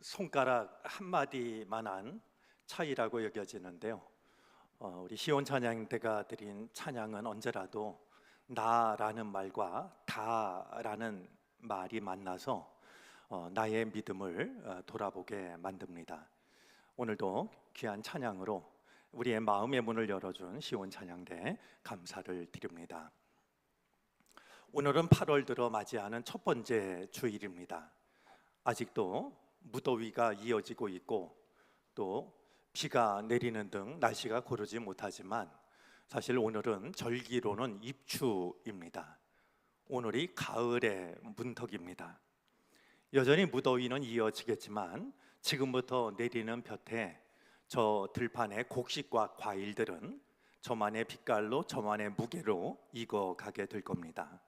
손가락 한마디만한 차이라고 여겨지는데요. 우리 시온 찬양대가 드린 찬양은 언제라도 나라는 말과 다라는 말이 만나서 나의 믿음을 돌아보게 만듭니다. 오늘도 귀한 찬양으로 우리의 마음의 문을 열어준 시온 찬양대 감사를 드립니다. 오늘은 8월 들어 맞이하는 첫 번째 주일입니다. 아직도 무더위가 이어지고 있고 또 비가 내리는 등 날씨가 고르지 못하지만 사실 오늘은 절기로는 입추입니다. 오늘이 가을의 문턱입니다. 여전히 무더위는 이어지겠지만 지금부터 내리는 볕에 저 들판의 곡식과 과일들은 저만의 빛깔로 저만의 무게로 익어가게 될 겁니다.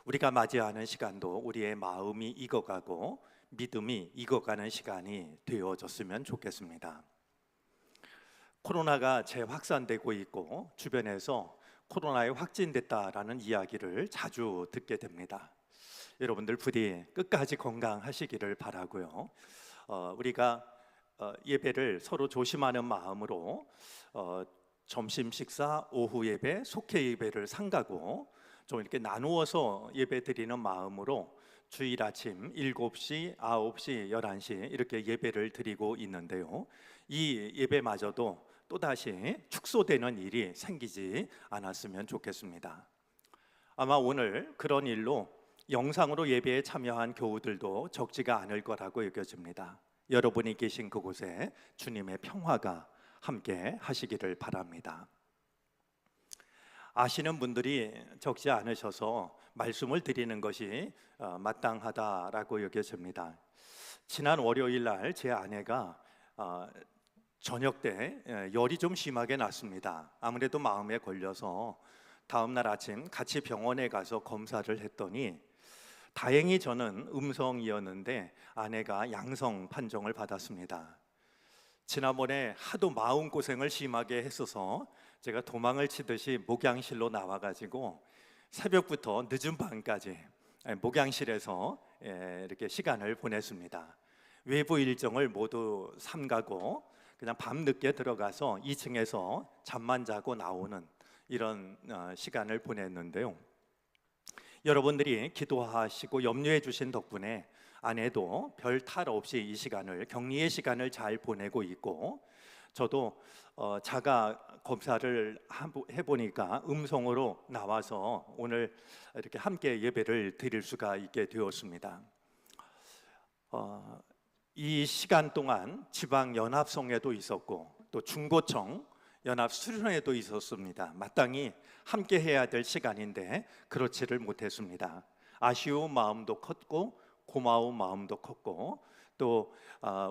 우리가 맞이하는 시간도 우리의 마음이 익어가고 믿음이 익어가는 시간이 되어졌으면 좋겠습니다. 코로나가 재확산되고 있고 주변에서 코로나에 확진됐다라는 이야기를 자주 듣게 됩니다. 여러분들 부디 끝까지 건강하시기를 바라고요. 우리가 예배를 서로 조심하는 마음으로 점심 식사, 오후 예배, 속회 예배를 삼가고 좀 이렇게 나누어서 예배 드리는 마음으로 주일 아침 7시, 9시, 11시 이렇게 예배를 드리고 있는데요. 이 예배마저도 또다시 축소되는 일이 생기지 않았으면 좋겠습니다. 아마 오늘 그런 일로 영상으로 예배에 참여한 교우들도 적지가 않을 거라고 여겨집니다. 여러분이 계신 그곳에 주님의 평화가 함께 하시기를 바랍니다. 아시는 분들이 적지 않으셔서 말씀을 드리는 것이 마땅하다라고 여겨집니다. 지난 월요일 날 제 아내가 저녁 때 열이 좀 심하게 났습니다. 아무래도 마음에 걸려서 다음 날 아침 같이 병원에 가서 검사를 했더니 다행히 저는 음성이었는데 아내가 양성 판정을 받았습니다. 지난번에 하도 마음고생을 심하게 했어서 제가 도망을 치듯이 목양실로 나와가지고 새벽부터 늦은 밤까지 목양실에서 이렇게 시간을 보냈습니다. 외부 일정을 모두 삼가고 그냥 밤늦게 들어가서 2층에서 잠만 자고 나오는 이런 시간을 보냈는데요. 여러분들이 기도하시고 염려해 주신 덕분에 아내도 별 탈 없이 이 시간을 격리의 시간을 잘 보내고 있고 저도 자가 검사를 해보니까 음성으로 나와서 오늘 이렇게 함께 예배를 드릴 수가 있게 되었습니다. 이 시간 동안 지방 연합성회도 있었고 또 중고청 연합 수련회도 있었습니다. 마땅히 함께 해야 될 시간인데 그렇지를 못했습니다. 아쉬운 마음도 컸고 고마운 마음도 컸고 또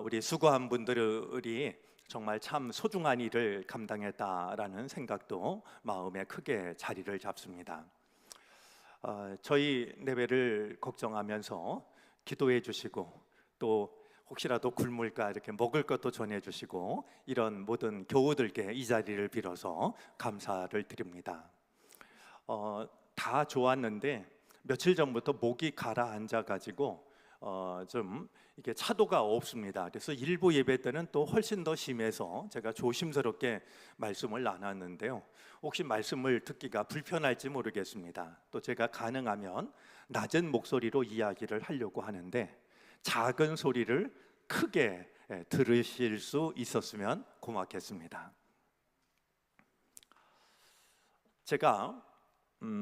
우리 수고한 분들이 정말 참 소중한 일을 감당했다라는 생각도 마음에 크게 자리를 잡습니다. 저희 내외를 걱정하면서 기도해 주시고 또 혹시라도 굶을까 이렇게 먹을 것도 전해주시고 이런 모든 교우들께 이 자리를 빌어서 감사를 드립니다. 다 좋았는데 며칠 전부터 목이 가라앉아가지고 좀 이게 차도가 없습니다. 그래서 일부 예배 때는 또 훨씬 더 심해서 제가 조심스럽게 말씀을 나눴는데요. 혹시 말씀을 듣기가 불편할지 모르겠습니다. 또 제가 가능하면 낮은 목소리로 이야기를 하려고 하는데 작은 소리를 크게 들으실 수 있었으면 고맙겠습니다. 제가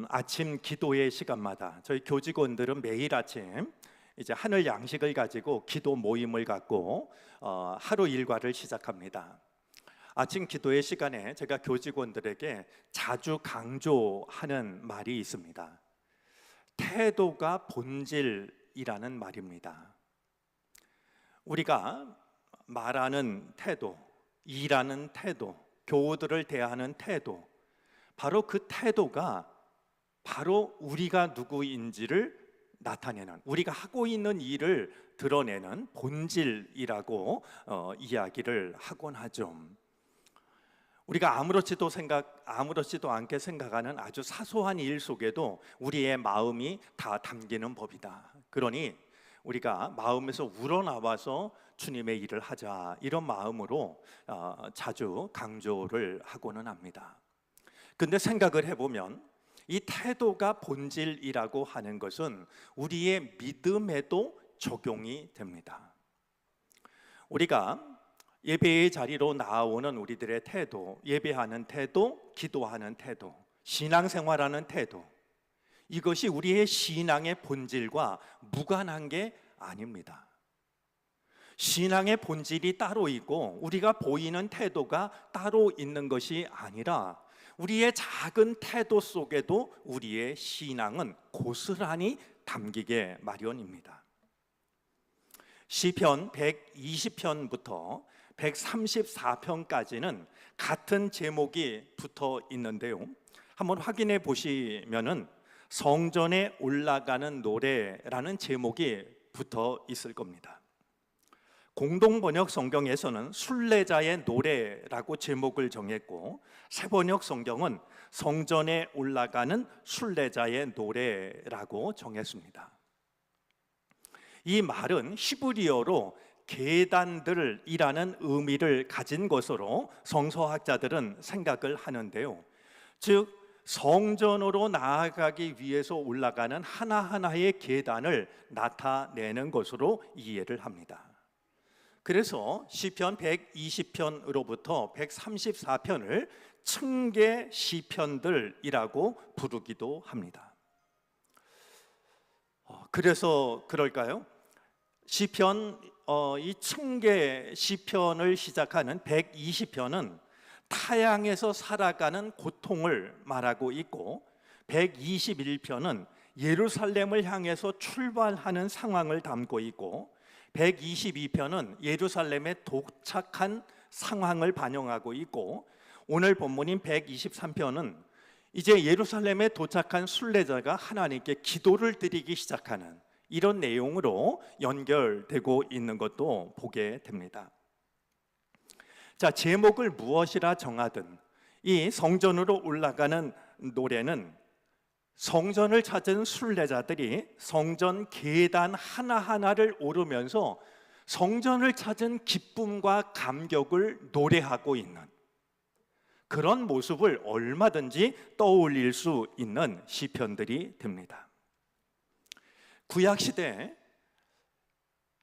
아침 기도의 시간마다 저희 교직원들은 매일 아침 이제 하늘 양식을 가지고 기도 모임을 갖고 하루 일과를 시작합니다. 아침 기도의 시간에 제가 교직원들에게 자주 강조하는 말이 있습니다. 태도가 본질이라는 말입니다. 우리가 말하는 태도, 일하는 태도, 교우들을 대하는 태도, 바로 그 태도가 바로 우리가 누구인지를 나타내는, 우리가 하고 있는 일을 드러내는 본질이라고 이야기를 하곤 하죠. 우리가 아무렇지도 않게 생각하는 아주 사소한 일 속에도 우리의 마음이 다 담기는 법이다. 그러니 우리가 마음에서 우러나와서 주님의 일을 하자, 이런 마음으로 자주 강조를 하고는 합니다. 근데 생각을 해보면 이 태도가 본질이라고 하는 것은 우리의 믿음에도 적용이 됩니다. 우리가 예배의 자리로 나오는 우리들의 태도, 예배하는 태도, 기도하는 태도, 신앙생활하는 태도, 이것이 우리의 신앙의 본질과 무관한 게 아닙니다. 신앙의 본질이 따로 있고 우리가 보이는 태도가 따로 있는 것이 아니라 우리의 작은 태도 속에도 우리의 신앙은 고스란히 담기게 마련입니다. 시편 120편부터 134편까지는 같은 제목이 붙어 있는데요, 한번 확인해 보시면은 성전에 올라가는 노래라는 제목이 붙어 있을 겁니다. 공동번역 성경에서는 순례자의 노래라고 제목을 정했고, 새번역 성경은 성전에 올라가는 순례자의 노래라고 정했습니다. 이 말은 히브리어로 계단들이라는 의미를 가진 것으로 성서학자들은 생각을 하는데요, 즉 성전으로 나아가기 위해서 올라가는 하나하나의 계단을 나타내는 것으로 이해를 합니다. 그래서 시편 120편으로부터 134편을 층계 시편들이라고 부르기도 합니다. 그래서 그럴까요? 시편 이 층계 시편을 시작하는 120편은 타향에서 살아가는 고통을 말하고 있고, 121편은 예루살렘을 향해서 출발하는 상황을 담고 있고, 122편은 예루살렘에 도착한 상황을 반영하고 있고, 오늘 본문인 123편은 이제 예루살렘에 도착한 순례자가 하나님께 기도를 드리기 시작하는 이런 내용으로 연결되고 있는 것도 보게 됩니다. 자, 제목을 무엇이라 정하든 이 성전으로 올라가는 노래는 성전을 찾은 순례자들이 성전 계단 하나하나를 오르면서 성전을 찾은 기쁨과 감격을 노래하고 있는 그런 모습을 얼마든지 떠올릴 수 있는 시편들이 됩니다. 구약시대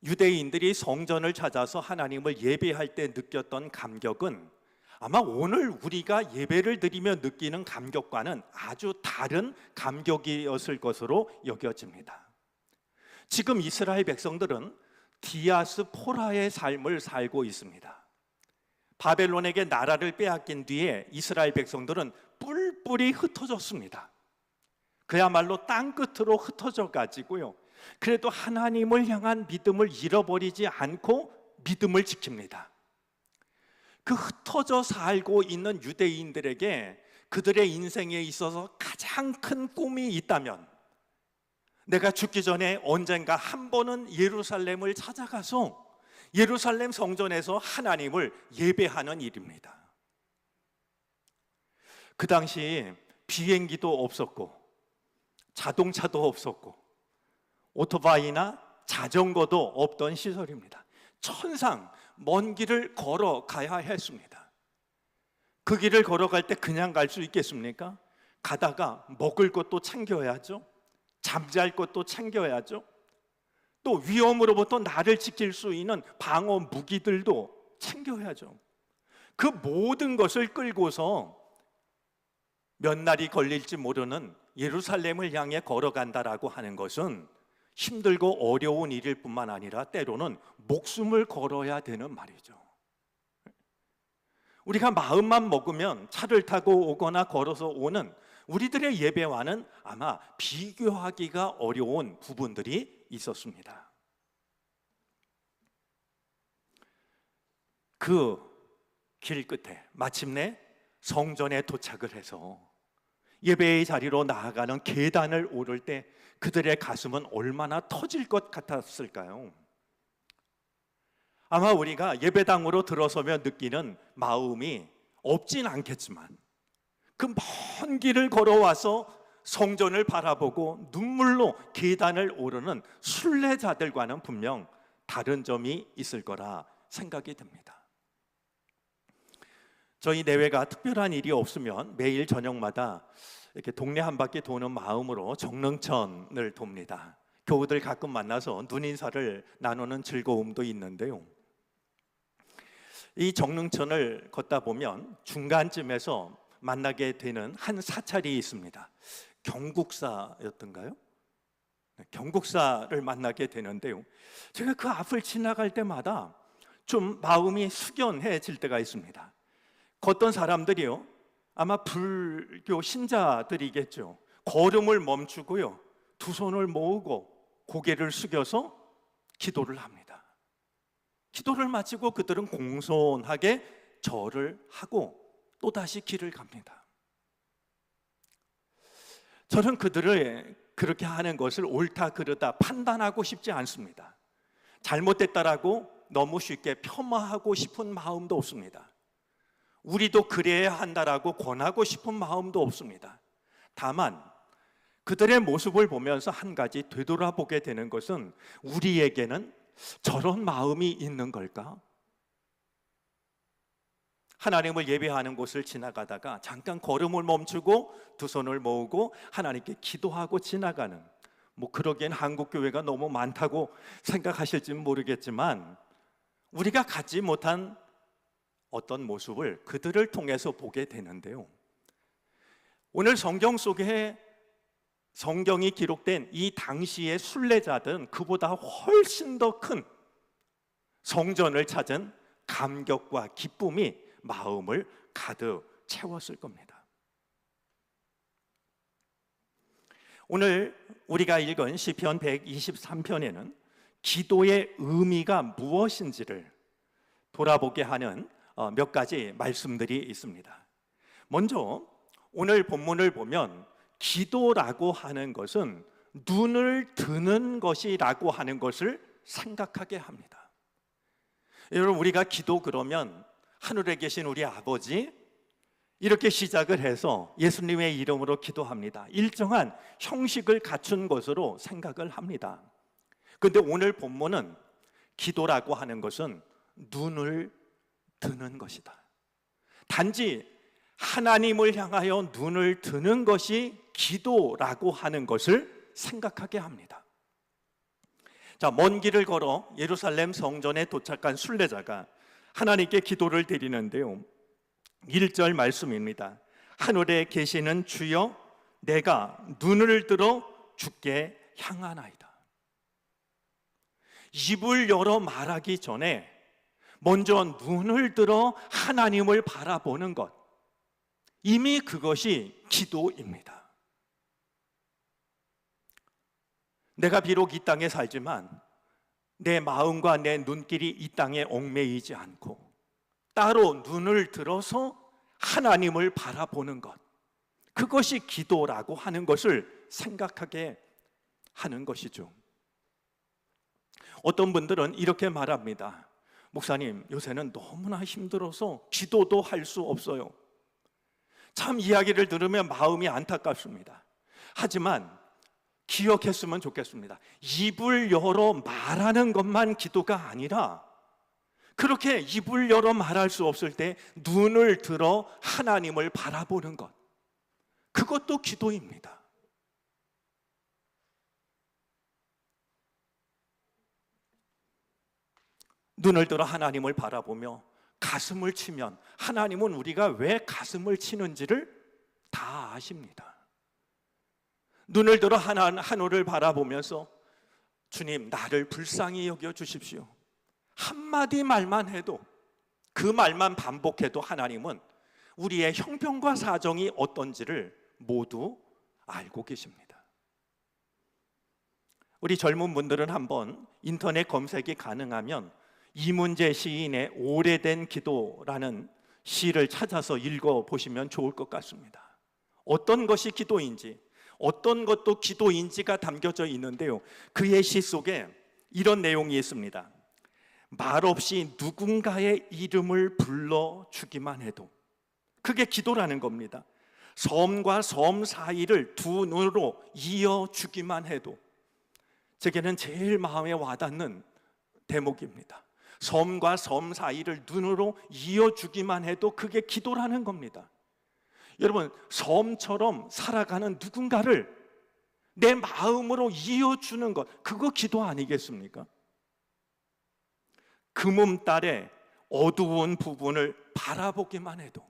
유대인들이 성전을 찾아서 하나님을 예배할 때 느꼈던 감격은 아마 오늘 우리가 예배를 드리며 느끼는 감격과는 아주 다른 감격이었을 것으로 여겨집니다. 지금 이스라엘 백성들은 디아스포라의 삶을 살고 있습니다. 바벨론에게 나라를 빼앗긴 뒤에 이스라엘 백성들은 뿔뿔이 흩어졌습니다. 그야말로 땅끝으로 흩어져 가지고요, 그래도 하나님을 향한 믿음을 잃어버리지 않고 믿음을 지킵니다. 그 흩어져 살고 있는 유대인들에게 그들의 인생에 있어서 가장 큰 꿈이 있다면 내가 죽기 전에 언젠가 한 번은 예루살렘을 찾아가서 예루살렘 성전에서 하나님을 예배하는 일입니다. 그 당시 비행기도 없었고 자동차도 없었고 오토바이나 자전거도 없던 시절입니다. 천상 먼 길을 걸어가야 했습니다. 그 길을 걸어갈 때 그냥 갈 수 있겠습니까? 가다가 먹을 것도 챙겨야죠. 잠잘 것도 챙겨야죠. 또 위험으로부터 나를 지킬 수 있는 방어 무기들도 챙겨야죠. 그 모든 것을 끌고서 몇 날이 걸릴지 모르는 예루살렘을 향해 걸어간다라고 하는 것은 힘들고 어려운 일일 뿐만 아니라 때로는 목숨을 걸어야 되는 말이죠. 우리가 마음만 먹으면 차를 타고 오거나 걸어서 오는 우리들의 예배와는 아마 비교하기가 어려운 부분들이 있었습니다. 그 길 끝에 마침내 성전에 도착을 해서 예배의 자리로 나아가는 계단을 오를 때 그들의 가슴은 얼마나 터질 것 같았을까요? 아마 우리가 예배당으로 들어서며 느끼는 마음이 없진 않겠지만 그 먼 길을 걸어와서 성전을 바라보고 눈물로 계단을 오르는 순례자들과는 분명 다른 점이 있을 거라 생각이 듭니다. 저희 내외가 특별한 일이 없으면 매일 저녁마다 이렇게 동네 한 바퀴 도는 마음으로 정릉천을 돕니다. 교우들 가끔 만나서 눈인사를 나누는 즐거움도 있는데요. 이 정릉천을 걷다 보면 중간쯤에서 만나게 되는 한 사찰이 있습니다. 경국사였던가요? 경국사를 만나게 되는데요. 제가 그 앞을 지나갈 때마다 좀 마음이 숙연해질 때가 있습니다. 걷던 사람들이요, 아마 불교 신자들이겠죠. 걸음을 멈추고요, 두 손을 모으고 고개를 숙여서 기도를 합니다. 기도를 마치고 그들은 공손하게 절을 하고 또다시 길을 갑니다. 저는 그들을 그렇게 하는 것을 옳다 그르다 판단하고 싶지 않습니다. 잘못됐다라고 너무 쉽게 폄하하고 싶은 마음도 없습니다. 우리도 그래야 한다라고 권하고 싶은 마음도 없습니다. 다만 그들의 모습을 보면서 한 가지 되돌아보게 되는 것은, 우리에게는 저런 마음이 있는 걸까? 하나님을 예배하는 곳을 지나가다가 잠깐 걸음을 멈추고 두 손을 모으고 하나님께 기도하고 지나가는, 그러기엔 한국 교회가 너무 많다고 생각하실지는 모르겠지만, 우리가 갖지 못한 어떤 모습을 그들을 통해서 보게 되는데요. 오늘 성경 속에 성경이 기록된 이 당시의 순례자들은 그보다 훨씬 더 큰 성전을 찾은 감격과 기쁨이 마음을 가득 채웠을 겁니다. 오늘 우리가 읽은 시편 123편에는 기도의 의미가 무엇인지를 돌아보게 하는 몇 가지 말씀들이 있습니다. 먼저 오늘 본문을 보면 기도라고 하는 것은 눈을 드는 것이라고 하는 것을 생각하게 합니다. 여러분, 우리가 기도 그러면 하늘에 계신 우리 아버지 이렇게 시작을 해서 예수님의 이름으로 기도합니다. 일정한 형식을 갖춘 것으로 생각을 합니다. 그런데 오늘 본문은 기도라고 하는 것은 눈을 드는 것이다. 단지 하나님을 향하여 눈을 드는 것이 기도라고 하는 것을 생각하게 합니다. 자, 먼 길을 걸어 예루살렘 성전에 도착한 순례자가 하나님께 기도를 드리는데요. 1절 말씀입니다. 하늘에 계시는 주여, 내가 눈을 들어 주께 향하나이다. 입을 열어 말하기 전에 먼저 눈을 들어 하나님을 바라보는 것, 이미 그것이 기도입니다. 내가 비록 이 땅에 살지만 내 마음과 내 눈길이 이 땅에 얽매이지 않고 따로 눈을 들어서 하나님을 바라보는 것, 그것이 기도라고 하는 것을 생각하게 하는 것이죠. 어떤 분들은 이렇게 말합니다. 목사님, 요새는 너무나 힘들어서 기도도 할 수 없어요. 참 이야기를 들으면 마음이 안타깝습니다. 하지만 기억했으면 좋겠습니다. 입을 열어 말하는 것만 기도가 아니라, 그렇게 입을 열어 말할 수 없을 때 눈을 들어 하나님을 바라보는 것, 그것도 기도입니다. 눈을 들어 하나님을 바라보며 가슴을 치면 하나님은 우리가 왜 가슴을 치는지를 다 아십니다. 눈을 들어 하늘을 바라보면서 주님, 나를 불쌍히 여겨 주십시오, 한마디 말만 해도, 그 말만 반복해도 하나님은 우리의 형편과 사정이 어떤지를 모두 알고 계십니다. 우리 젊은 분들은 한번 인터넷 검색이 가능하면 이문재 시인의 오래된 기도라는 시를 찾아서 읽어보시면 좋을 것 같습니다. 어떤 것이 기도인지, 어떤 것도 기도인지가 담겨져 있는데요, 그의 시 속에 이런 내용이 있습니다. 말없이 누군가의 이름을 불러주기만 해도, 그게 기도라는 겁니다. 섬과 섬 사이를 두 눈으로 이어주기만 해도 제게는 제일 마음에 와닿는 대목입니다. 섬과 섬 사이를 눈으로 이어주기만 해도 그게 기도라는 겁니다. 여러분, 섬처럼 살아가는 누군가를 내 마음으로 이어주는 것, 그거 기도 아니겠습니까? 금음달의 어두운 부분을 바라보기만 해도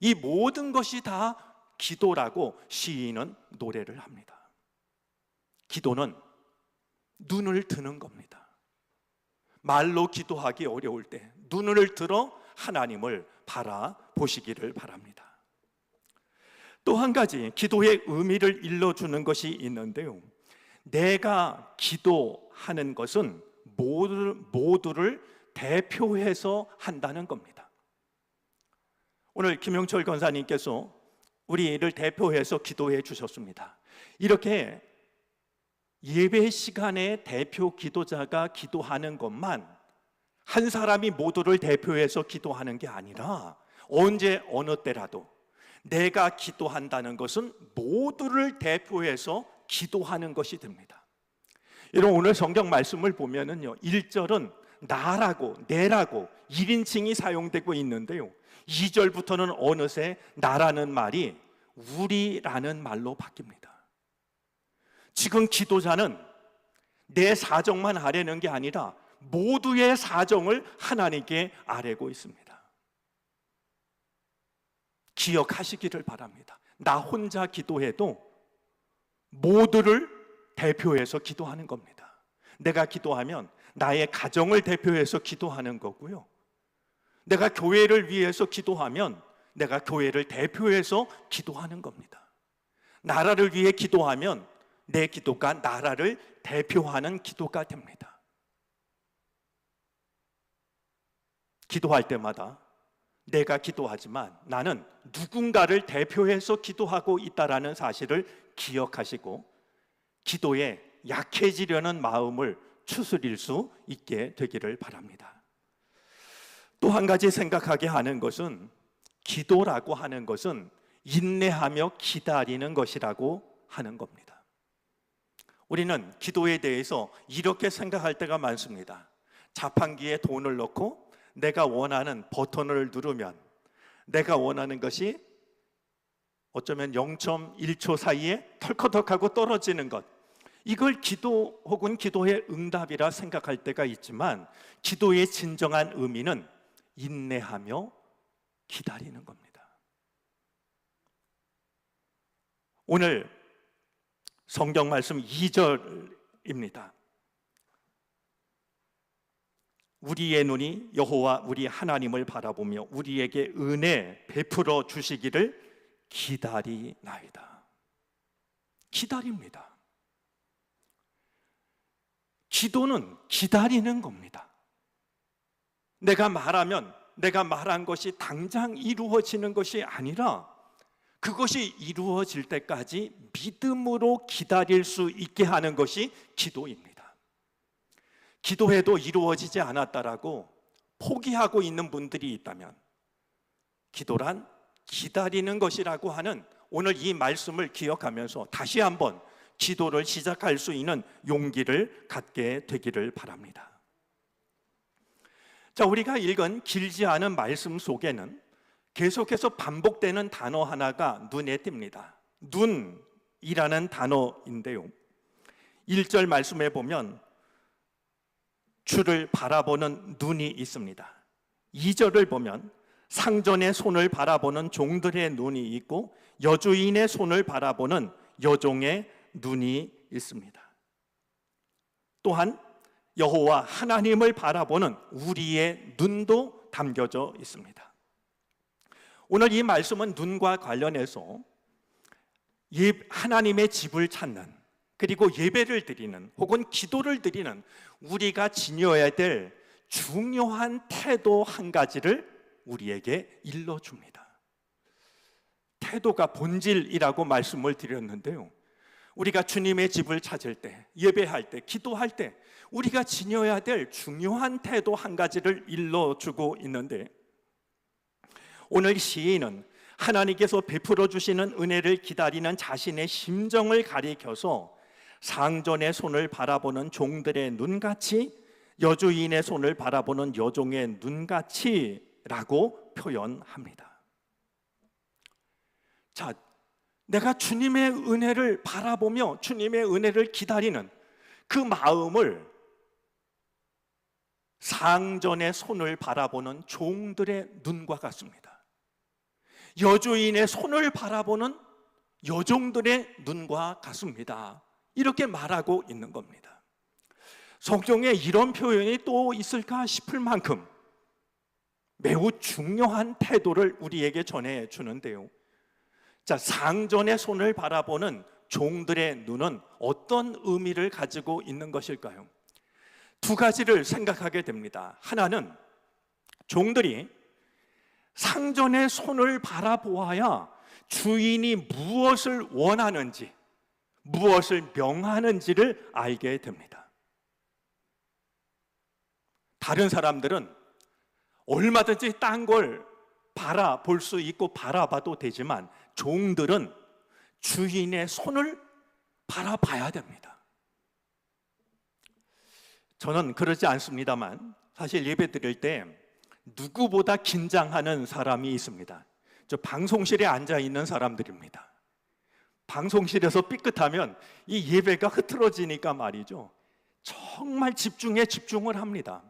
이 모든 것이 다 기도라고 시인은 노래를 합니다. 기도는 눈을 드는 겁니다. 말로 기도하기 어려울 때 눈을 들어 하나님을 바라보시기를 바랍니다. 또 한 가지 기도의 의미를 일러주는 것이 있는데요, 내가 기도하는 것은 모두를 대표해서 한다는 겁니다. 오늘 김용철 권사님께서 우리를 대표해서 기도해 주셨습니다. 이렇게 예배 시간에 대표 기도자가 기도하는 것만 한 사람이 모두를 대표해서 기도하는 게 아니라 언제 어느 때라도 내가 기도한다는 것은 모두를 대표해서 기도하는 것이 됩니다. 여러분, 오늘 성경 말씀을 보면은요, 1절은 나라고 내라고 1인칭이 사용되고 있는데요, 2절부터는 어느새 나라는 말이 우리라는 말로 바뀝니다. 지금 기도자는 내 사정만 아뢰는 게 아니라 모두의 사정을 하나님께 아뢰고 있습니다. 기억하시기를 바랍니다. 나 혼자 기도해도 모두를 대표해서 기도하는 겁니다. 내가 기도하면 나의 가정을 대표해서 기도하는 거고요, 내가 교회를 위해서 기도하면 내가 교회를 대표해서 기도하는 겁니다. 나라를 위해 기도하면 내 기도가 나라를 대표하는 기도가 됩니다. 기도할 때마다 내가 기도하지만 나는 누군가를 대표해서 기도하고 있다는 사실을 기억하시고 기도에 약해지려는 마음을 추스릴 수 있게 되기를 바랍니다. 또 한 가지 생각하게 하는 것은 기도라고 하는 것은 인내하며 기다리는 것이라고 하는 겁니다. 우리는 기도에 대해서 이렇게 생각할 때가 많습니다. 자판기에 돈을 넣고 내가 원하는 버튼을 누르면 내가 원하는 것이 어쩌면 0.1초 사이에 털커덕하고 떨어지는 것, 이걸 기도 혹은 기도의 응답이라 생각할 때가 있지만 기도의 진정한 의미는 인내하며 기다리는 겁니다. 오늘 성경 말씀 2절입니다. 우리의 눈이 여호와 우리 하나님을 바라보며 우리에게 은혜 베풀어 주시기를 기다리나이다. 기다립니다. 기도는 기다리는 겁니다. 내가 말하면 내가 말한 것이 당장 이루어지는 것이 아니라 그것이 이루어질 때까지 믿음으로 기다릴 수 있게 하는 것이 기도입니다. 기도해도 이루어지지 않았다라고 포기하고 있는 분들이 있다면 기도란 기다리는 것이라고 하는 오늘 이 말씀을 기억하면서 다시 한번 기도를 시작할 수 있는 용기를 갖게 되기를 바랍니다. 자, 우리가 읽은 길지 않은 말씀 속에는 계속해서 반복되는 단어 하나가 눈에 띕니다. 눈이라는 단어인데요, 1절 말씀에 보면 주를 바라보는 눈이 있습니다. 2절을 보면 상전의 손을 바라보는 종들의 눈이 있고 여주인의 손을 바라보는 여종의 눈이 있습니다. 또한 여호와 하나님을 바라보는 우리의 눈도 담겨져 있습니다. 오늘 이 말씀은 눈과 관련해서 하나님의 집을 찾는, 그리고 예배를 드리는 혹은 기도를 드리는 우리가 지녀야 될 중요한 태도 한 가지를 우리에게 일러줍니다. 태도가 본질이라고 말씀을 드렸는데요, 우리가 주님의 집을 찾을 때, 예배할 때, 기도할 때 우리가 지녀야 될 중요한 태도 한 가지를 일러주고 있는데, 오늘 시인은 하나님께서 베풀어 주시는 은혜를 기다리는 자신의 심정을 가리켜서 상전의 손을 바라보는 종들의 눈같이, 여주인의 손을 바라보는 여종의 눈같이라고 표현합니다. 자, 내가 주님의 은혜를 바라보며 주님의 은혜를 기다리는 그 마음을 상전의 손을 바라보는 종들의 눈과 같습니다. 여주인의 손을 바라보는 여종들의 눈과 같습니다. 이렇게 말하고 있는 겁니다. 성경에 이런 표현이 또 있을까 싶을 만큼 매우 중요한 태도를 우리에게 전해주는데요. 자, 상전의 손을 바라보는 종들의 눈은 어떤 의미를 가지고 있는 것일까요? 두 가지를 생각하게 됩니다. 하나는 종들이 상전의 손을 바라보아야 주인이 무엇을 원하는지, 무엇을 명하는지를 알게 됩니다. 다른 사람들은 얼마든지 딴 걸 바라볼 수 있고 바라봐도 되지만 종들은 주인의 손을 바라봐야 됩니다. 저는 그러지 않습니다만 사실 예배 드릴 때 누구보다 긴장하는 사람이 있습니다. 저 방송실에 앉아 있는 사람들입니다. 방송실에서 삐끗하면 이 예배가 흐트러지니까 말이죠, 정말 집중을 합니다.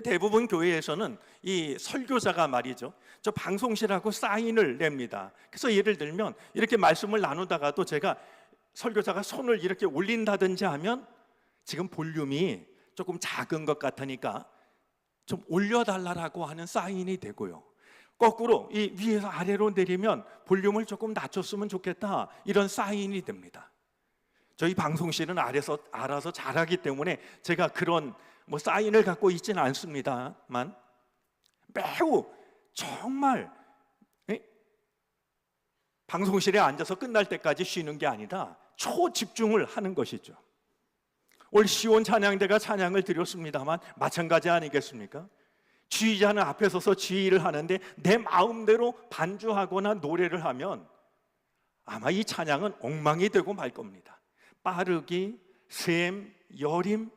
대부분 교회에서는 이 설교자가 말이죠, 저 방송실하고 사인을 냅니다. 그래서 예를 들면 이렇게 말씀을 나누다가도 제가 설교자가 손을 이렇게 올린다든지 하면 지금 볼륨이 조금 작은 것 같으니까 좀 올려달라고 하는 사인이 되고요, 거꾸로 이 위에서 아래로 내리면 볼륨을 조금 낮췄으면 좋겠다, 이런 사인이 됩니다. 저희 방송실은 알아서 잘하기 때문에 제가 그런 사인을 갖고 있지는 않습니다만 매우 정말 방송실에 앉아서 끝날 때까지 쉬는 게 아니라 초집중을 하는 것이죠. 올 시온 찬양대가 찬양을 드렸습니다만 마찬가지 아니겠습니까? 지휘자는 앞에 서서 지휘를 하는데 내 마음대로 반주하거나 노래를 하면 아마 이 찬양은 엉망이 되고 말 겁니다. 빠르기, 셈, 여림,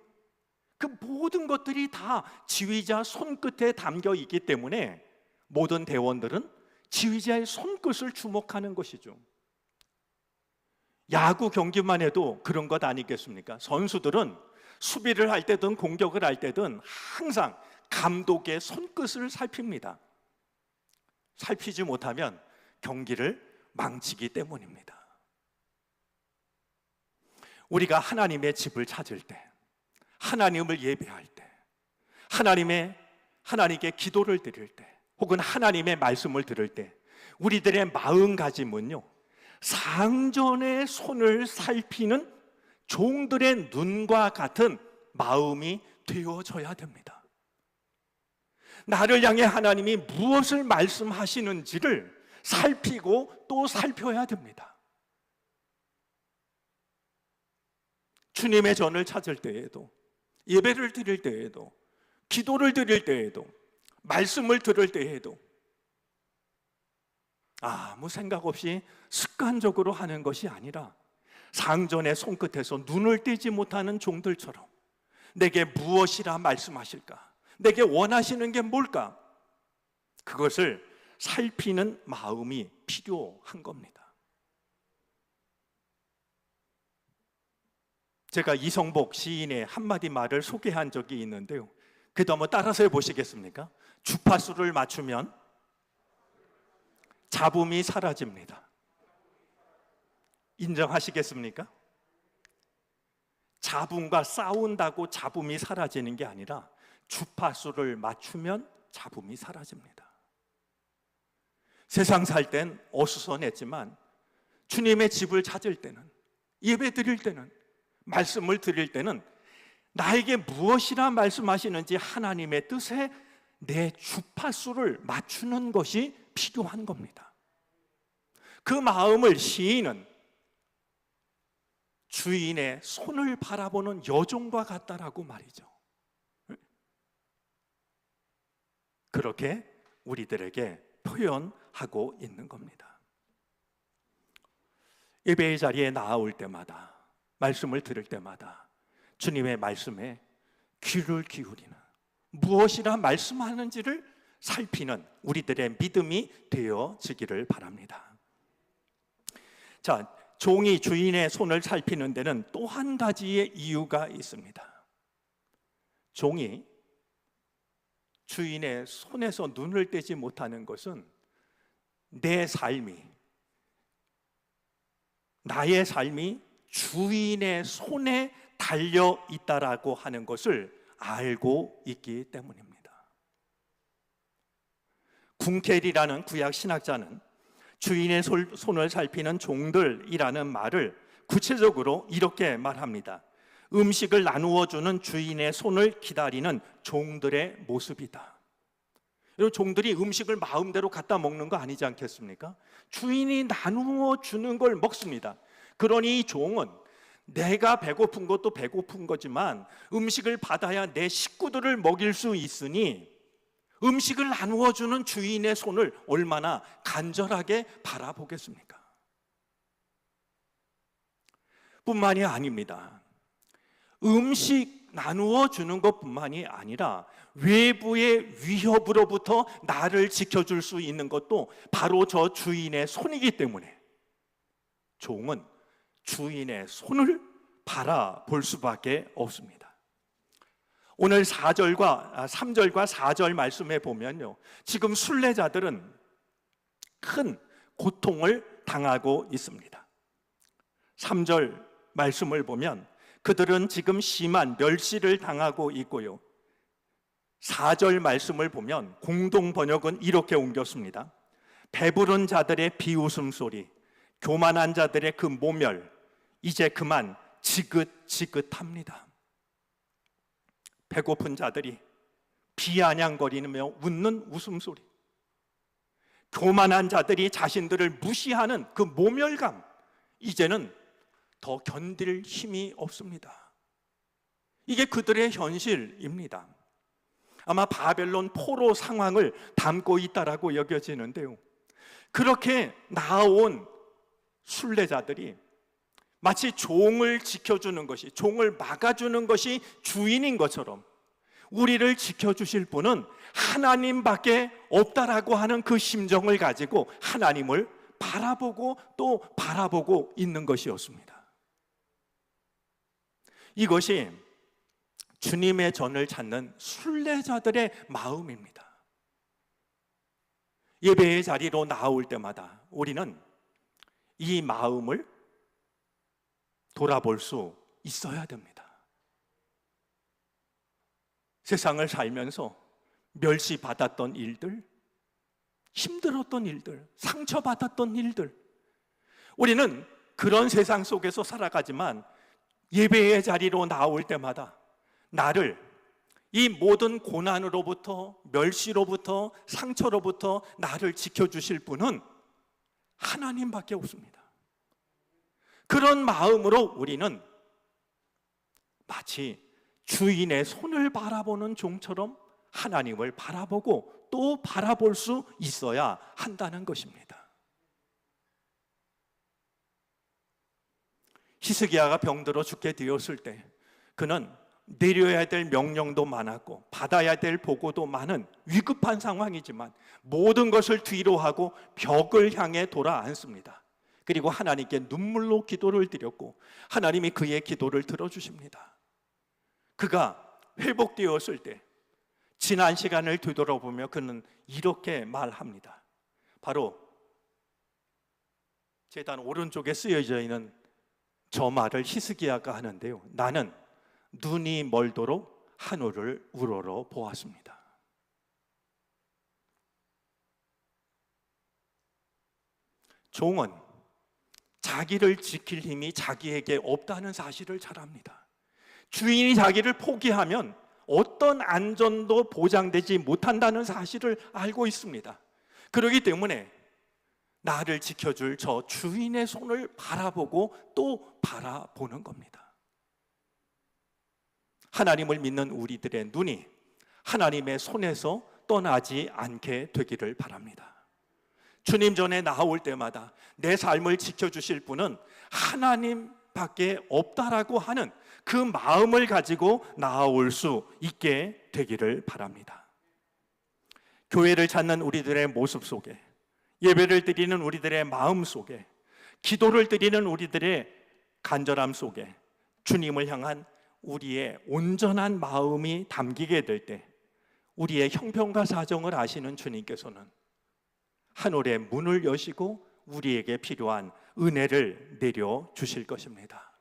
그 모든 것들이 다 지휘자 손끝에 담겨 있기 때문에 모든 대원들은 지휘자의 손끝을 주목하는 것이죠. 야구 경기만 해도 그런 것 아니겠습니까? 선수들은 수비를 할 때든 공격을 할 때든 항상 감독의 손끝을 살핍니다. 살피지 못하면 경기를 망치기 때문입니다. 우리가 하나님의 집을 찾을 때, 하나님을 예배할 때, 하나님께 기도를 드릴 때, 혹은 하나님의 말씀을 들을 때 우리들의 마음가짐은요, 상전의 손을 살피는 종들의 눈과 같은 마음이 되어져야 됩니다. 나를 향해 하나님이 무엇을 말씀하시는지를 살피고 또 살펴야 됩니다. 주님의 전을 찾을 때에도, 예배를 드릴 때에도, 기도를 드릴 때에도, 말씀을 들을 때에도 아무 생각 없이 습관적으로 하는 것이 아니라 상전의 손끝에서 눈을 떼지 못하는 종들처럼 내게 무엇이라 말씀하실까? 내게 원하시는 게 뭘까? 그것을 살피는 마음이 필요한 겁니다. 제가 이성복 시인의 한마디 말을 소개한 적이 있는데요, 그래도 한번 따라서 해보시겠습니까? 주파수를 맞추면 잡음이 사라집니다. 인정하시겠습니까? 잡음과 싸운다고 잡음이 사라지는 게 아니라 주파수를 맞추면 잡음이 사라집니다. 세상 살 땐 어수선했지만 주님의 집을 찾을 때는, 예배 드릴 때는, 말씀을 드릴 때는 나에게 무엇이라 말씀하시는지 하나님의 뜻에 내 주파수를 맞추는 것이 필요한 겁니다. 그 마음을 시인은 주인의 손을 바라보는 여종과 같다라고 말이죠. 그렇게 우리들에게 표현하고 있는 겁니다. 예배의 자리에 나아올 때마다, 말씀을 들을 때마다 주님의 말씀에 귀를 기울이는, 무엇이라 말씀하는지를 살피는 우리들의 믿음이 되어지기를 바랍니다. 자, 종이 주인의 손을 살피는 데는 또 한 가지의 이유가 있습니다. 종이 주인의 손에서 눈을 떼지 못하는 것은 나의 삶이 주인의 손에 달려 있다라고 하는 것을 알고 있기 때문입니다. 군켈이라는 구약 신학자는 주인의 손을 살피는 종들이라는 말을 구체적으로 이렇게 말합니다. 음식을 나누어 주는 주인의 손을 기다리는 종들의 모습이다. 여러분, 종들이 음식을 마음대로 갖다 먹는 거 아니지 않겠습니까? 주인이 나누어 주는 걸 먹습니다. 그러니 이 종은 내가 배고픈 것도 배고픈 거지만 음식을 받아야 내 식구들을 먹일 수 있으니 음식을 나누어 주는 주인의 손을 얼마나 간절하게 바라보겠습니까? 뿐만이 아닙니다. 음식 나누어 주는 것뿐만이 아니라 외부의 위협으로부터 나를 지켜줄 수 있는 것도 바로 저 주인의 손이기 때문에 종은 주인의 손을 바라볼 수밖에 없습니다. 오늘 3절과 4절 말씀에 보면요, 지금 순례자들은 큰 고통을 당하고 있습니다. 3절 말씀을 보면 그들은 지금 심한 멸시를 당하고 있고요, 4절 말씀을 보면 공동 번역은 이렇게 옮겼습니다. 배부른 자들의 비웃음 소리, 교만한 자들의 그 모멸, 이제 그만 지긋지긋합니다. 배고픈 자들이 비아냥거리며 웃는 웃음소리, 교만한 자들이 자신들을 무시하는 그 모멸감, 이제는 더 견딜 힘이 없습니다. 이게 그들의 현실입니다. 아마 바벨론 포로 상황을 담고 있다라고 여겨지는데요, 그렇게 나아온 순례자들이 마치 종을 지켜주는 것이, 종을 막아주는 것이 주인인 것처럼 우리를 지켜주실 분은 하나님밖에 없다라고 하는 그 심정을 가지고 하나님을 바라보고 또 바라보고 있는 것이었습니다. 이것이 주님의 전을 찾는 순례자들의 마음입니다. 예배의 자리로 나올 때마다 우리는 이 마음을 돌아볼 수 있어야 됩니다. 세상을 살면서 멸시받았던 일들, 힘들었던 일들, 상처받았던 일들, 우리는 그런 세상 속에서 살아가지만 예배의 자리로 나올 때마다 나를 이 모든 고난으로부터, 멸시로부터, 상처로부터 나를 지켜주실 분은 하나님밖에 없습니다. 그런 마음으로 우리는 마치 주인의 손을 바라보는 종처럼 하나님을 바라보고 또 바라볼 수 있어야 한다는 것입니다. 히스기야가 병들어 죽게 되었을 때 그는 내려야 될 명령도 많았고 받아야 될 보고도 많은 위급한 상황이지만 모든 것을 뒤로 하고 벽을 향해 돌아앉습니다. 그리고 하나님께 눈물로 기도를 드렸고 하나님이 그의 기도를 들어주십니다. 그가 회복되었을 때 지난 시간을 되돌아보며 그는 이렇게 말합니다. 바로 제단 오른쪽에 쓰여져 있는 저 말을 히스기야가 하는데요, 나는 눈이 멀도록 하늘을 우러러 보았습니다. 종은 자기를 지킬 힘이 자기에게 없다는 사실을 잘 압니다. 주인이 자기를 포기하면 어떤 안전도 보장되지 못한다는 사실을 알고 있습니다. 그렇기 때문에 나를 지켜줄 저 주인의 손을 바라보고 또 바라보는 겁니다. 하나님을 믿는 우리들의 눈이 하나님의 손에서 떠나지 않게 되기를 바랍니다. 주님 전에 나올 때마다 내 삶을 지켜주실 분은 하나님밖에 없다라고 하는 그 마음을 가지고 나아올 수 있게 되기를 바랍니다. 교회를 찾는 우리들의 모습 속에, 예배를 드리는 우리들의 마음 속에, 기도를 드리는 우리들의 간절함 속에 주님을 향한 우리의 온전한 마음이 담기게 될 때, 우리의 형편과 사정을 아시는 주님께서는 하늘의 문을 여시고 우리에게 필요한 은혜를 내려 주실 것입니다.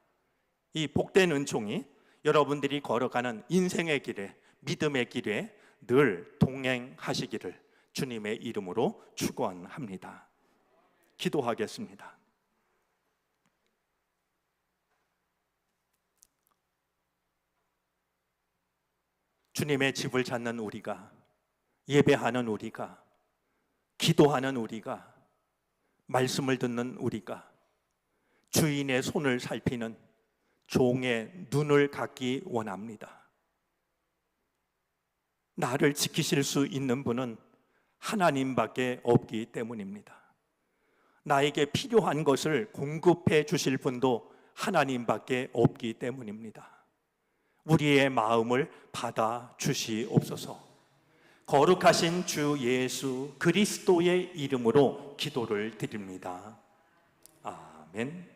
이 복된 은총이 여러분들이 걸어가는 인생의 길에, 믿음의 길에 늘 동행하시기를 주님의 이름으로 축원합니다. 기도하겠습니다. 주님의 집을 찾는 우리가, 예배하는 우리가, 기도하는 우리가, 말씀을 듣는 우리가, 주인의 손을 살피는 종의 눈을 갖기 원합니다. 나를 지키실 수 있는 분은 하나님밖에 없기 때문입니다. 나에게 필요한 것을 공급해 주실 분도 하나님밖에 없기 때문입니다. 우리의 마음을 받아 주시옵소서. 거룩하신 주 예수 그리스도의 이름으로 기도를 드립니다. 아멘.